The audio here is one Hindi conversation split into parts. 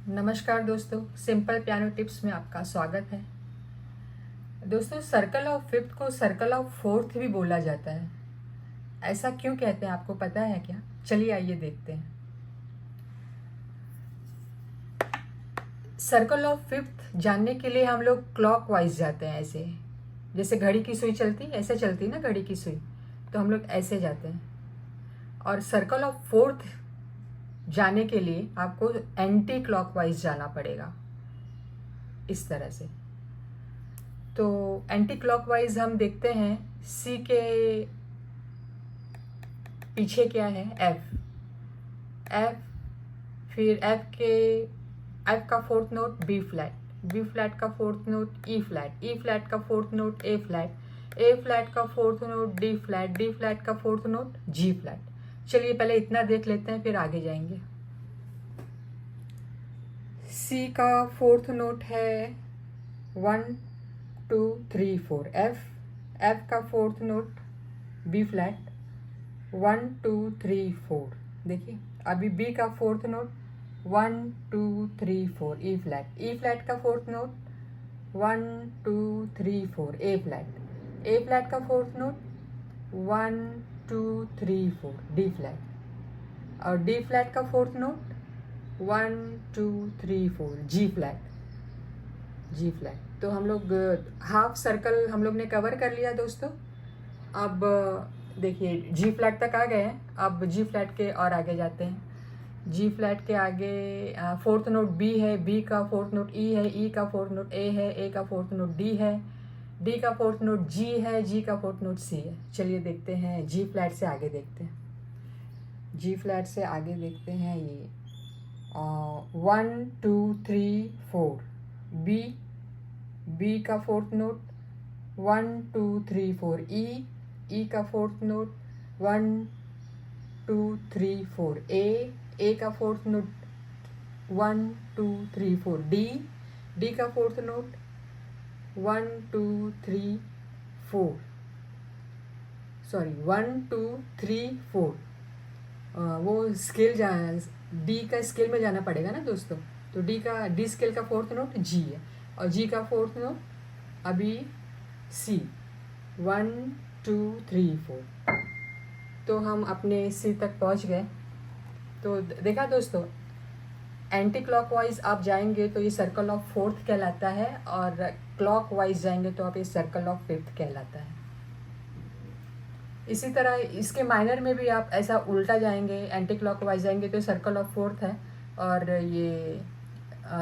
नमस्कार दोस्तों, सिंपल पियानो टिप्स में आपका स्वागत है। दोस्तों, सर्कल ऑफ फिफ्थ को सर्कल ऑफ फोर्थ भी बोला जाता है। ऐसा क्यों कहते हैं, आपको पता है क्या? चलिए आइए देखते हैं। सर्कल ऑफ फिफ्थ जानने के लिए हम लोग क्लॉक वाइज जाते हैं। ऐसे जैसे घड़ी की सुई चलती, ऐसे चलती ना घड़ी की सुई, तो हम लोग ऐसे जाते हैं। और सर्कल ऑफ फोर्थ जाने के लिए आपको एंटी क्लॉकवाइज जाना पड़ेगा, इस तरह से। तो एंटी क्लॉकवाइज हम देखते हैं, सी के पीछे क्या है? एफ। फिर एफ का फोर्थ नोट बी फ्लैट का फोर्थ नोट ई फ्लैट का फोर्थ नोट ए फ्लैट का फोर्थ नोट डी फ्लैट का फोर्थ नोट जी फ्लैट। चलिए पहले इतना देख लेते हैं, फिर आगे जाएंगे। सी का फोर्थ नोट है 1 2 3 4। एफ का फोर्थ नोट बी फ्लैट 1 2 3 4। देखिए अभी बी का फोर्थ नोट 1 2 3 4 ई फ्लैट का फोर्थ नोट 1 2 3 4 ए फ्लैट का फोर्थ नोट 1 2 3 4 डी फ्लैट। और डी फ्लैट का फोर्थ नोट 1 2 3 4 जी फ्लैट। तो हम लोग हाफ सर्कल हम लोग ने कवर कर लिया दोस्तों। अब देखिए जी फ्लैट तक आ गए हैं। अब जी फ्लैट के और आगे जाते हैं। जी फ्लैट के आगे फोर्थ नोट बी है, बी का फोर्थ नोट ई है, ई का फोर्थ नोट ए है, ए का फोर्थ नोट डी है, डी का फोर्थ नोट जी है, जी का फोर्थ नोट सी है। चलिए देखते हैं जी फ्लैट से आगे देखते हैं। जी फ्लैट से आगे देखते हैं ये 1 2 3 4 बी का फोर्थ नोट 1 2 3 4 ई का फोर्थ नोट 1 2 3 4 ए का फोर्थ नोट 1 2 3 4 डी का फोर्थ नोट 1 2 3 4 1 2 3 4। वो स्केल डी का स्केल में जाना पड़ेगा ना दोस्तों। तो डी स्केल का फोर्थ नोट जी है, और जी का फोर्थ नोट अभी सी 1 2 3 4। तो हम अपने सी तक पहुंच गए। तो देखा दोस्तों, एंटी क्लॉकवाइज आप जाएंगे तो ये सर्कल ऑफ फोर्थ कहलाता है, और क्लॉकवाइज जाएंगे तो आप ये सर्कल ऑफ फिफ्थ कहलाता है। इसी तरह इसके माइनर में भी आप ऐसा उल्टा जाएंगे, एंटी क्लॉकवाइज जाएंगे तो सर्कल ऑफ फोर्थ है। और ये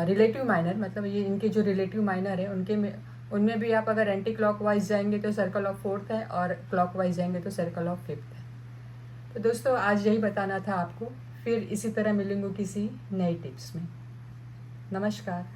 रिलेटिव माइनर, मतलब ये इनके जो रिलेटिव माइनर है उनमें भी आप अगर एंटी क्लॉकवाइज जाएंगे तो सर्कल ऑफ फोर्थ है, और क्लॉकवाइज जाएंगे तो सर्कल ऑफ फिफ्थ है। तो दोस्तों आज यही बताना था आपको। फिर इसी तरह मिलेंगे किसी नई टिप्स में। नमस्कार।